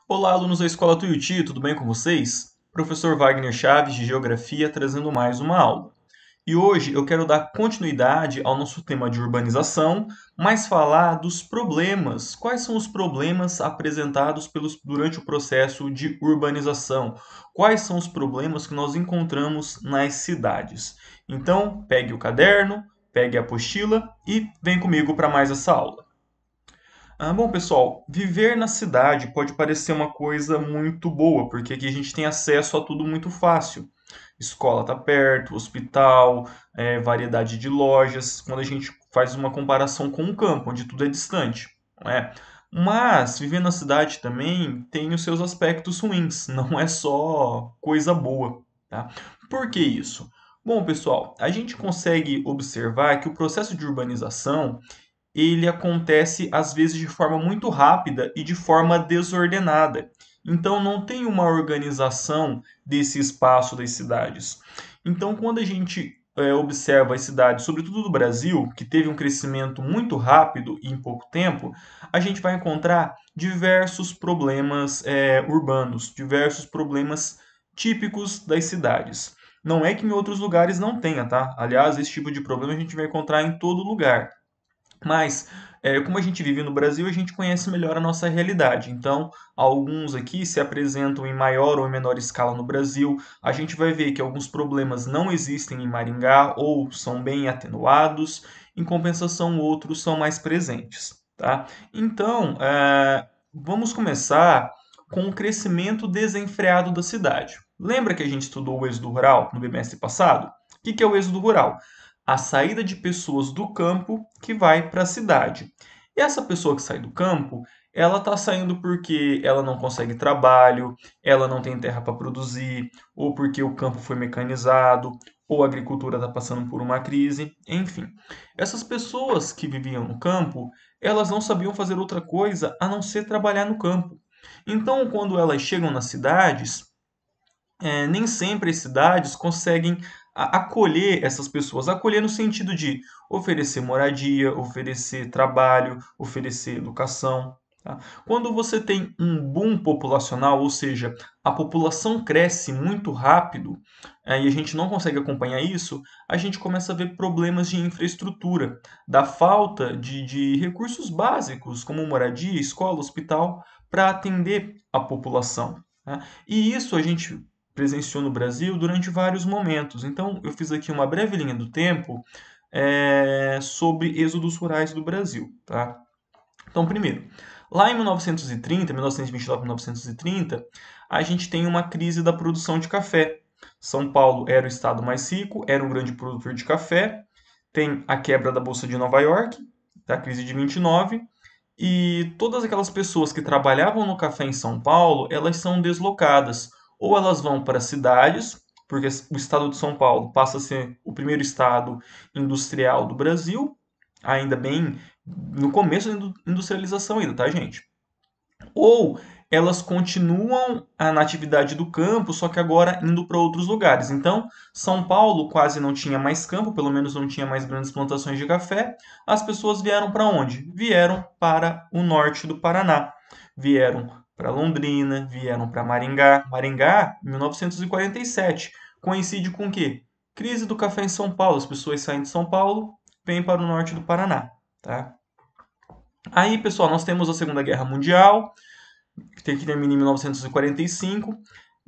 Olá, alunos da Escola Tuiuti, tudo bem com vocês? Professor Wagner Chaves, de Geografia, trazendo mais uma aula. E hoje eu quero dar continuidade ao nosso tema de urbanização, mas falar dos problemas. Quais são os problemas apresentados durante o processo de urbanização? Quais são os problemas que nós encontramos nas cidades? Então, pegue o caderno, pegue a apostila e vem comigo para mais essa aula. Bom, pessoal, viver na cidade pode parecer uma coisa muito boa, porque aqui a gente tem acesso a tudo muito fácil. Escola está perto, hospital, variedade de lojas, quando a gente faz uma comparação com o campo, onde tudo é distante, não é? Mas viver na cidade também tem os seus aspectos ruins, não é só coisa boa, tá? Por que isso? Bom, pessoal, a gente consegue observar que o processo de urbanização ele acontece às vezes de forma muito rápida e de forma desordenada. Então não tem uma organização desse espaço das cidades. Então quando a gente observa as cidades, sobretudo do Brasil, que teve um crescimento muito rápido e em pouco tempo, a gente vai encontrar diversos problemas urbanos, diversos problemas típicos das cidades. Não é que em outros lugares não tenha, tá? Aliás, esse tipo de problema a gente vai encontrar em todo lugar. Mas, como a gente vive no Brasil, a gente conhece melhor a nossa realidade. Então, alguns aqui se apresentam em maior ou menor escala no Brasil. A gente vai ver que alguns problemas não existem em Maringá ou são bem atenuados. Em compensação, outros são mais presentes, tá? Então, vamos começar com o crescimento desenfreado da cidade. Lembra que a gente estudou o êxodo rural no bimestre passado? O que é o êxodo rural? A saída de pessoas do campo que vai para a cidade. E essa pessoa que sai do campo, ela está saindo porque ela não consegue trabalho, ela não tem terra para produzir, ou porque o campo foi mecanizado, ou a agricultura está passando por uma crise, enfim. Essas pessoas que viviam no campo, elas não sabiam fazer outra coisa a não ser trabalhar no campo. Então, quando elas chegam nas cidades, nem sempre as cidades conseguem acolher essas pessoas. Acolher no sentido de oferecer moradia, oferecer trabalho, oferecer educação. Tá? Quando você tem um boom populacional, ou seja, a população cresce muito rápido e a gente não consegue acompanhar isso, a gente começa a ver problemas de infraestrutura, da falta de recursos básicos, como moradia, escola, hospital, para atender a população. Tá? E isso a gente presenciou no Brasil durante vários momentos. Então, eu fiz aqui uma breve linha do tempo sobre êxodos rurais do Brasil. Tá? Então, primeiro, lá em 1930, 1929, 1930, a gente tem uma crise da produção de café. São Paulo era o estado mais rico, era um grande produtor de café. Tem a quebra da Bolsa de Nova York, da crise de 29, e todas aquelas pessoas que trabalhavam no café em São Paulo, elas são deslocadas. Ou elas vão para cidades, porque o estado de São Paulo passa a ser o primeiro estado industrial do Brasil, ainda bem no começo da industrialização ainda, tá, gente? Ou elas continuam na atividade do campo, só que agora indo para outros lugares. Então, São Paulo quase não tinha mais campo, pelo menos não tinha mais grandes plantações de café. As pessoas vieram para onde? Vieram para o norte do Paraná. Vieram para Londrina, vieram para Maringá. Maringá, 1947. Coincide com o quê? Crise do café em São Paulo. As pessoas saem de São Paulo, vêm para o norte do Paraná, tá? Aí, pessoal, nós temos a Segunda Guerra Mundial, que termina em 1945.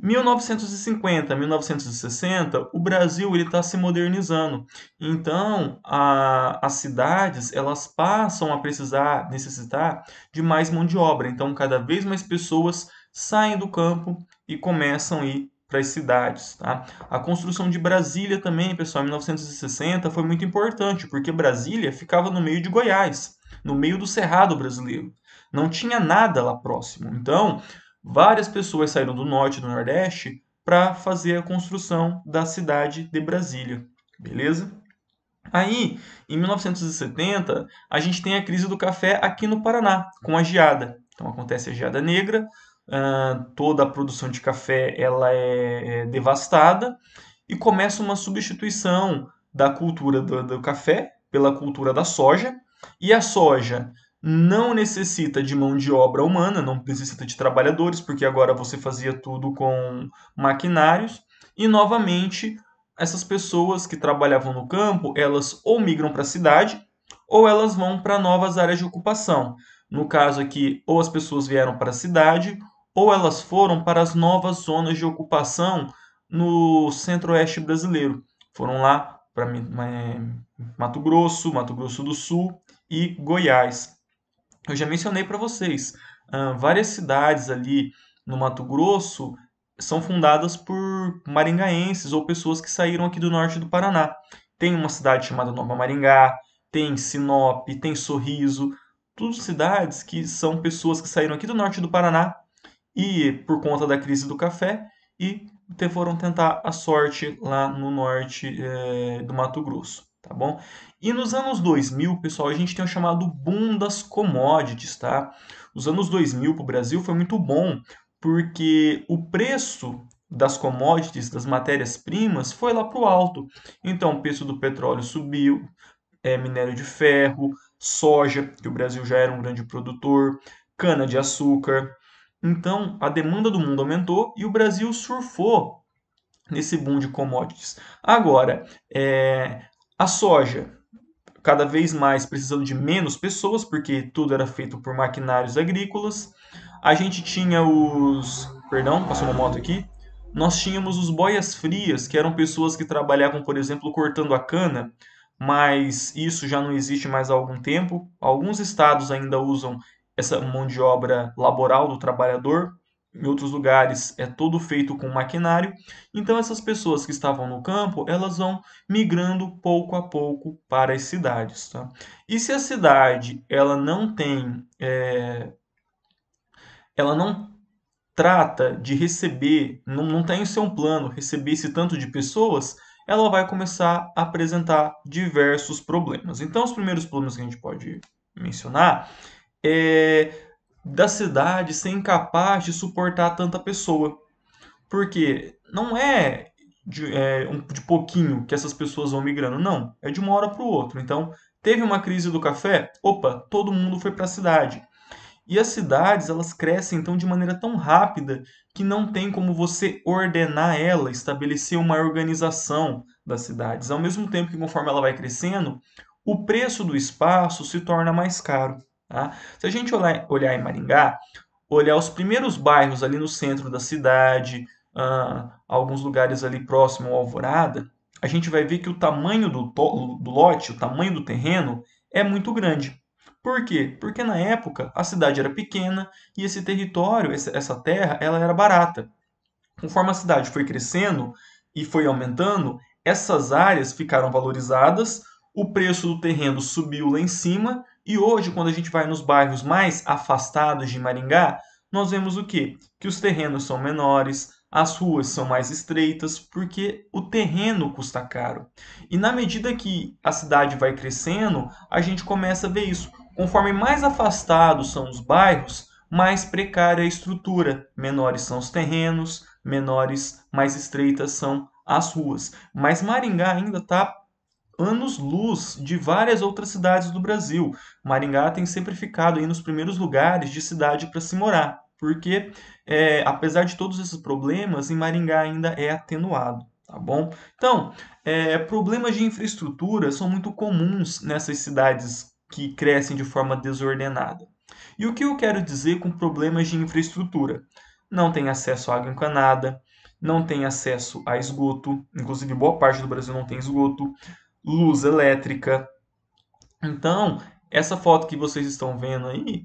1950, 1960, o Brasil ele está se modernizando. Então, as cidades elas passam a necessitar de mais mão de obra. Então, cada vez mais pessoas saem do campo e começam a ir para as cidades. Tá? A construção de Brasília também, pessoal, em 1960 foi muito importante, porque Brasília ficava no meio de Goiás, no meio do Cerrado brasileiro. Não tinha nada lá próximo. Então, várias pessoas saíram do norte e do nordeste para fazer a construção da cidade de Brasília. Beleza? Aí, em 1970, a gente tem a crise do café aqui no Paraná, com a geada. Então, acontece a geada negra, toda a produção de café ela é devastada e começa uma substituição da cultura do café pela cultura da soja. E a soja não necessita de mão de obra humana, não necessita de trabalhadores, porque agora você fazia tudo com maquinários. E novamente, essas pessoas que trabalhavam no campo, elas ou migram para a cidade, ou elas vão para novas áreas de ocupação. No caso aqui, ou as pessoas vieram para a cidade, ou elas foram para as novas zonas de ocupação no centro-oeste brasileiro. Foram lá para Mato Grosso do Sul e Goiás. Eu já mencionei para vocês, várias cidades ali no Mato Grosso são fundadas por maringaenses ou pessoas que saíram aqui do norte do Paraná. Tem uma cidade chamada Nova Maringá, tem Sinop, tem Sorriso, tudo cidades que são pessoas que saíram aqui do norte do Paraná e por conta da crise do café e foram tentar a sorte lá no norte do Mato Grosso, tá bom? E nos anos 2000, pessoal, a gente tem o chamado boom das commodities, tá? Os anos 2000 para o Brasil foi muito bom porque o preço das commodities, das matérias-primas, foi lá para o alto. Então, o preço do petróleo subiu, minério de ferro, soja, que o Brasil já era um grande produtor, cana-de-açúcar. Então, a demanda do mundo aumentou e o Brasil surfou nesse boom de commodities. Agora, a soja, cada vez mais precisando de menos pessoas, porque tudo era feito por maquinários agrícolas. A gente tinha os. Perdão, passou uma moto aqui. Nós tínhamos os boias frias, que eram pessoas que trabalhavam, por exemplo, cortando a cana, mas isso já não existe mais há algum tempo. Alguns estados ainda usam essa mão de obra laboral do trabalhador, em outros lugares é todo feito com maquinário. Então essas pessoas que estavam no campo, elas vão migrando pouco a pouco para as cidades, tá? E se a cidade ela não trata de receber, não tem em seu plano receber esse tanto de pessoas, ela vai começar a apresentar diversos problemas. Então, os primeiros problemas que a gente pode mencionar é da cidade ser incapaz de suportar tanta pessoa. Porque não é de pouquinho que essas pessoas vão migrando, não. É de uma hora para o outro. Então, teve uma crise do café, opa, todo mundo foi para a cidade. E as cidades, elas crescem então de maneira tão rápida que não tem como você ordenar ela, estabelecer uma organização das cidades. Ao mesmo tempo que conforme ela vai crescendo, o preço do espaço se torna mais caro. Tá? Se a gente olhar em Maringá, olhar os primeiros bairros ali no centro da cidade, alguns lugares ali próximo ao Alvorada, a gente vai ver que o tamanho do lote, o tamanho do terreno, é muito grande. Por quê? Porque na época a cidade era pequena e esse território, essa terra, ela era barata. Conforme a cidade foi crescendo e foi aumentando, essas áreas ficaram valorizadas, o preço do terreno subiu lá em cima e hoje, quando a gente vai nos bairros mais afastados de Maringá, nós vemos o quê? Que os terrenos são menores, as ruas são mais estreitas, porque o terreno custa caro. E na medida que a cidade vai crescendo, a gente começa a ver isso. Conforme mais afastados são os bairros, mais precária é a estrutura, menores são os terrenos, menores, mais estreitas são as ruas. Mas Maringá ainda está anos-luz de várias outras cidades do Brasil. Maringá tem sempre ficado aí nos primeiros lugares de cidade para se morar, porque apesar de todos esses problemas, em Maringá ainda é atenuado. Tá bom? Então, problemas de infraestrutura são muito comuns nessas cidades que crescem de forma desordenada. E o que eu quero dizer com problemas de infraestrutura? Não tem acesso à água encanada, não tem acesso a esgoto, inclusive boa parte do Brasil não tem esgoto, luz elétrica. Então, essa foto que vocês estão vendo aí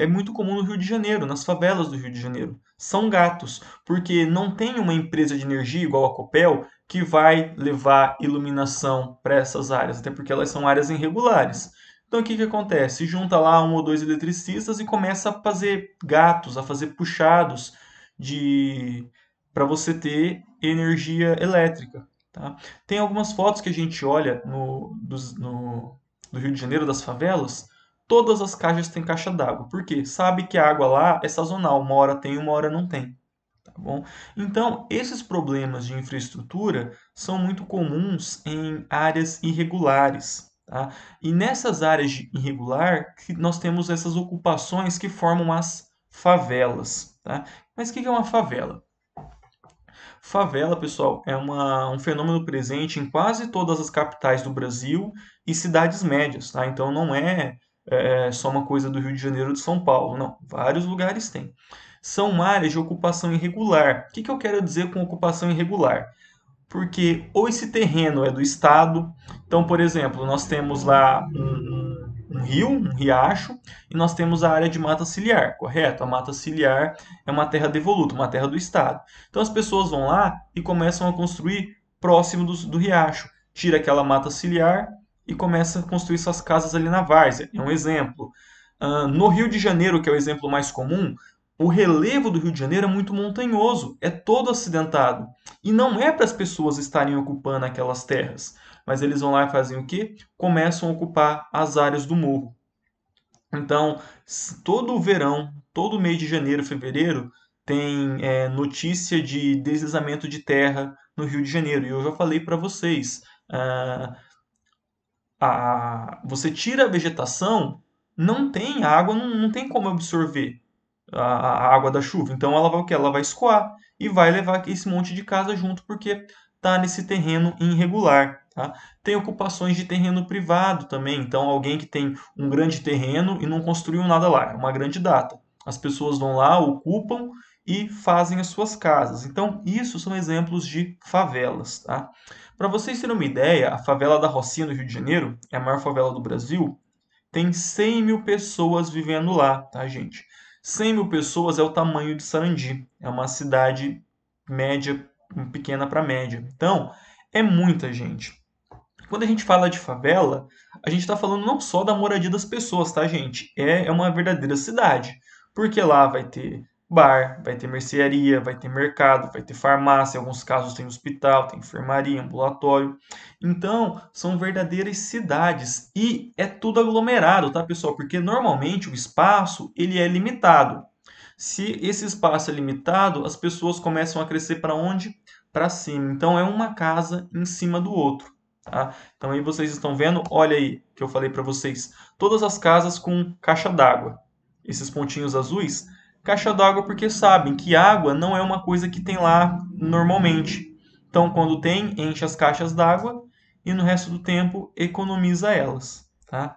é muito comum no Rio de Janeiro, nas favelas do Rio de Janeiro. São gatos, porque não tem uma empresa de energia igual a Copel que vai levar iluminação para essas áreas, até porque elas são áreas irregulares. Então, o que que acontece? Junta lá um ou dois eletricistas e começa a fazer gatos, a fazer puxados de para você ter energia elétrica, tá? Tem algumas fotos que a gente olha do Rio de Janeiro, das favelas, todas as caixas têm caixa d'água. Por quê? Sabe que a água lá é sazonal, uma hora tem, uma hora não tem. Tá bom? Então, esses problemas de infraestrutura são muito comuns em áreas irregulares. Tá? E nessas áreas irregular, nós temos essas ocupações que formam as favelas. Tá? Mas o que é uma favela? Favela, pessoal, é um fenômeno presente em quase todas as capitais do Brasil e cidades médias. Tá? Então não é só uma coisa do Rio de Janeiro ou de São Paulo, não. Vários lugares têm. São áreas de ocupação irregular. O que eu quero dizer com ocupação irregular? Porque ou esse terreno é do Estado, então, por exemplo, nós temos lá um rio, um riacho, e nós temos a área de mata ciliar, correto? A mata ciliar é uma terra devoluta, uma terra do Estado. Então as pessoas vão lá e começam a construir próximo do riacho, tira aquela mata ciliar e começa a construir suas casas ali na várzea. É um exemplo. No Rio de Janeiro, que é o exemplo mais comum, o relevo do Rio de Janeiro é muito montanhoso, é todo acidentado. E não é para as pessoas estarem ocupando aquelas terras, mas eles vão lá e fazem o quê? Começam a ocupar as áreas do morro. Então, todo o verão, todo mês de janeiro, fevereiro, tem notícia de deslizamento de terra no Rio de Janeiro. E eu já falei para vocês, ah, você tira a vegetação, não tem água, não tem como absorver a água da chuva. Então ela vai o quê? Ela vai escoar e vai levar esse monte de casa junto porque está nesse terreno irregular. Tá? Tem ocupações de terreno privado também. Então alguém que tem um grande terreno e não construiu nada lá, é uma grande data. As pessoas vão lá, ocupam e fazem as suas casas. Então isso são exemplos de favelas. Tá? Para vocês terem uma ideia, a favela da Rocinha, no Rio de Janeiro, é a maior favela do Brasil, tem 100 mil pessoas vivendo lá, tá, gente? 100 mil pessoas é o tamanho de Sarandi. É uma cidade média, pequena para média. Então, é muita gente. Quando a gente fala de favela, a gente está falando não só da moradia das pessoas, tá, gente? É uma verdadeira cidade. Porque lá vai ter bar, vai ter mercearia, vai ter mercado, vai ter farmácia, em alguns casos tem hospital, tem enfermaria, ambulatório. Então, são verdadeiras cidades e é tudo aglomerado, tá, pessoal? Porque normalmente o espaço ele é limitado. Se esse espaço é limitado, as pessoas começam a crescer para onde? Para cima. Então é uma casa em cima do outro. Tá? Então aí vocês estão vendo, olha aí que eu falei para vocês, todas as casas com caixa d'água. Esses pontinhos azuis, caixa d'água porque sabem que água não é uma coisa que tem lá normalmente. Então quando tem, enche as caixas d'água e no resto do tempo economiza elas, tá?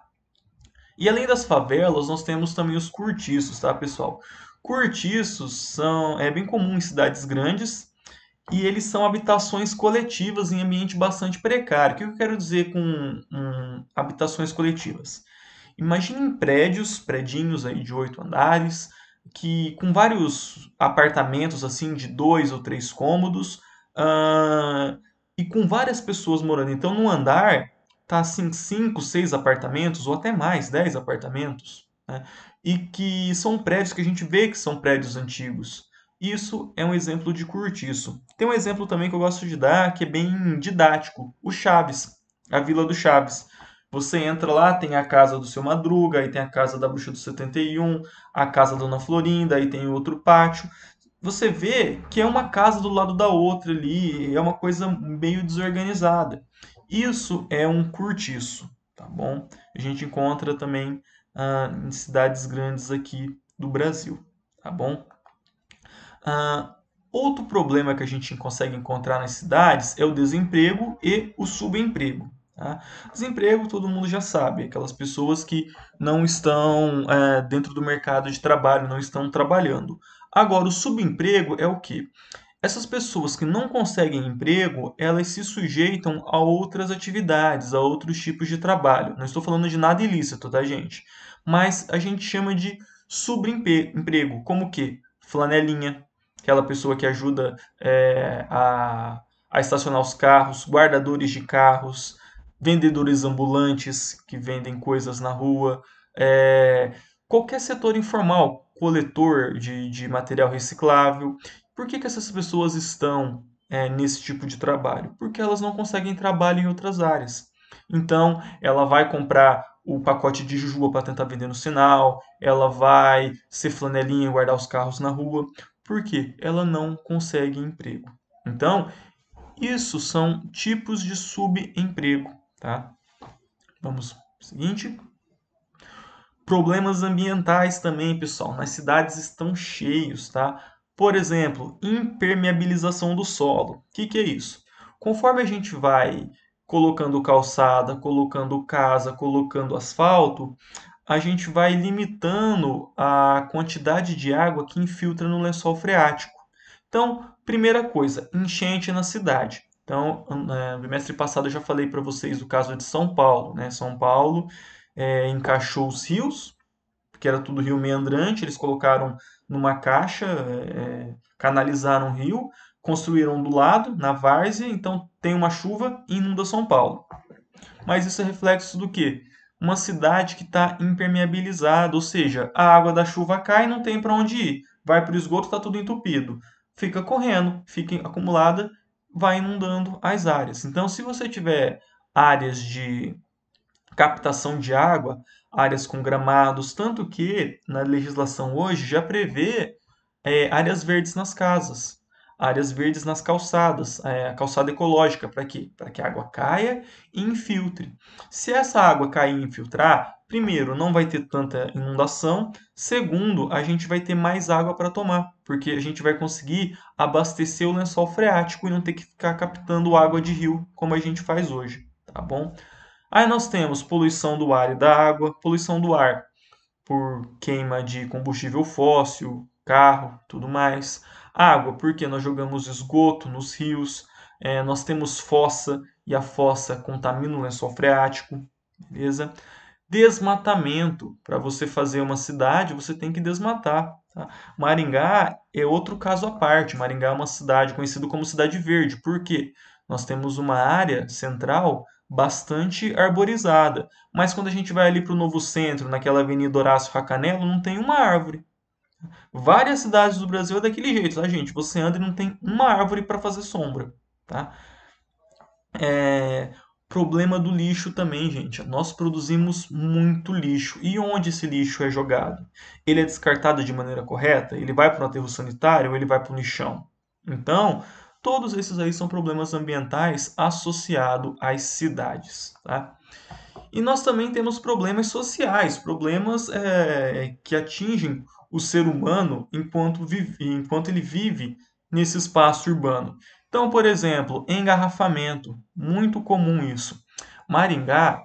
E além das favelas, nós temos também os cortiços, tá, pessoal? Cortiços é bem comum em cidades grandes e eles são habitações coletivas em ambiente bastante precário. O que eu quero dizer com habitações coletivas? Imaginem prédios, predinhos aí de 8 andares, que com vários apartamentos assim de 2 ou 3 cômodos, e com várias pessoas morando. Então, no andar tá assim 5, 6 apartamentos ou até mais, 10 apartamentos, né? E que são prédios que a gente vê que são prédios antigos. Isso é um exemplo de cortiço. Tem um exemplo também que eu gosto de dar, que é bem didático, o Chaves, a Vila do Chaves. Você entra lá, tem a casa do seu Madruga, aí tem a casa da Bruxa do 71, a casa da Dona Florinda, aí tem outro pátio. Você vê que é uma casa do lado da outra ali, é uma coisa meio desorganizada. Isso é um cortiço, tá bom? A gente encontra também em cidades grandes aqui do Brasil, tá bom? Ah, outro problema que a gente consegue encontrar nas cidades é o desemprego e o subemprego. Tá? Desemprego, todo mundo já sabe, aquelas pessoas que não estão dentro do mercado de trabalho, não estão trabalhando. Agora, o subemprego é o quê? Essas pessoas que não conseguem emprego, elas se sujeitam a outras atividades, a outros tipos de trabalho. Não estou falando de nada ilícito, tá, gente? Mas a gente chama de subemprego, como o quê? Flanelinha, aquela pessoa que ajuda a estacionar os carros, guardadores de carros, vendedores ambulantes que vendem coisas na rua, qualquer setor informal, coletor de material reciclável. Por que essas pessoas estão nesse tipo de trabalho? Porque elas não conseguem trabalho em outras áreas. Então, ela vai comprar o pacote de jujuba para tentar vender no sinal, ela vai ser flanelinha e guardar os carros na rua. Por quê? Ela não consegue emprego. Então, isso são tipos de subemprego, tá? Vamos para o seguinte. Problemas ambientais também, pessoal. Nas cidades estão cheios, tá? Por exemplo, impermeabilização do solo. O que que é isso? Conforme a gente vai colocando calçada, colocando casa, colocando asfalto, a gente vai limitando a quantidade de água que infiltra no lençol freático. Então, primeira coisa, enchente na cidade. Então, no bimestre passado eu já falei para vocês do caso de São Paulo, né? São Paulo encaixou os rios, porque era tudo rio meandrante, eles colocaram numa caixa, canalizaram o rio, construíram do lado, na várzea, então tem uma chuva e inunda São Paulo. Mas isso é reflexo do quê? Uma cidade que está impermeabilizada, ou seja, a água da chuva cai e não tem para onde ir. Vai para o esgoto, está tudo entupido. Fica correndo, fica acumulada, vai inundando as áreas. Então, se você tiver áreas de captação de água, áreas com gramados, tanto que na legislação hoje já prevê áreas verdes nas casas, áreas verdes nas calçadas, a calçada ecológica, para quê? Para que a água caia e infiltre. Se essa água cair e infiltrar, primeiro, não vai ter tanta inundação, segundo, a gente vai ter mais água para tomar, porque a gente vai conseguir abastecer o lençol freático e não ter que ficar captando água de rio, como a gente faz hoje, tá bom? Aí nós temos poluição do ar e da água, poluição do ar por queima de combustível fóssil, carro, tudo mais. Água, porque nós jogamos esgoto nos rios, nós temos fossa e a fossa contamina o lençol freático, beleza? Desmatamento. Para você fazer uma cidade, você tem que desmatar. Tá? Maringá é outro caso à parte. Maringá é uma cidade conhecida como Cidade Verde. Por quê? Nós temos uma área central bastante arborizada. Mas quando a gente vai ali para o Novo Centro, naquela Avenida Horácio Racanelo, não tem uma árvore. Várias cidades do Brasil é daquele jeito, tá, gente? Você anda e não tem uma árvore para fazer sombra, tá? É, problema do lixo também, gente. Nós produzimos muito lixo. E onde esse lixo é jogado? Ele é descartado de maneira correta? Ele vai para o aterro sanitário ou ele vai para o lixão? Então, todos esses aí são problemas ambientais associados às cidades, tá? E nós também temos problemas sociais, problemas que atingem o ser humano enquanto ele vive nesse espaço urbano. Então, por exemplo, engarrafamento, muito comum isso. Maringá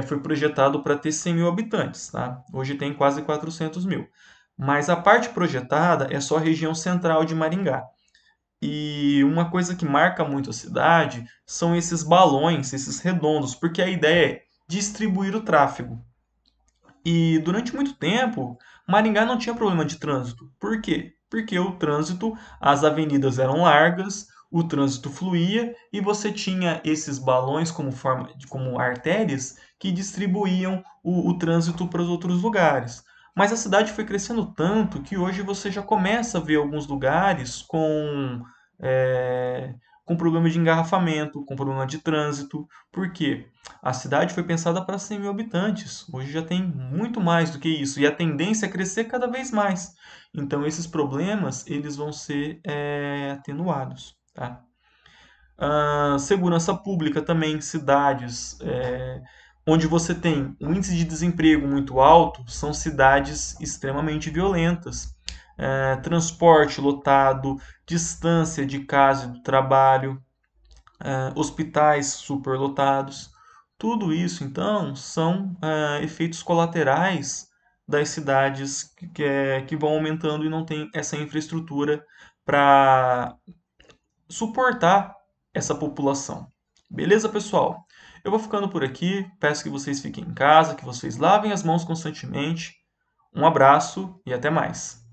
foi projetado para ter 100 mil habitantes, tá? Hoje tem quase 400 mil. Mas a parte projetada é só a região central de Maringá. E uma coisa que marca muito a cidade são esses balões, esses redondos, porque a ideia é distribuir o tráfego. E durante muito tempo, Maringá não tinha problema de trânsito. Por quê? Porque o trânsito, as avenidas eram largas, o trânsito fluía e você tinha esses balões como artérias que distribuíam o trânsito para os outros lugares. Mas a cidade foi crescendo tanto que hoje você já começa a ver alguns lugares é, com problema de engarrafamento, com problema de trânsito. Por quê? A cidade foi pensada para 100 mil habitantes. Hoje já tem muito mais do que isso. E a tendência é crescer cada vez mais. Então, esses problemas eles vão ser atenuados. Tá? Segurança pública também, cidades onde você tem um índice de desemprego muito alto, são cidades extremamente violentas. Transporte lotado, distância de casa e do trabalho, hospitais superlotados. Tudo isso, então, são efeitos colaterais das cidades que vão aumentando e não tem essa infraestrutura para suportar essa população. Beleza, pessoal? Eu vou ficando por aqui. Peço que vocês fiquem em casa, que vocês lavem as mãos constantemente. Um abraço e até mais.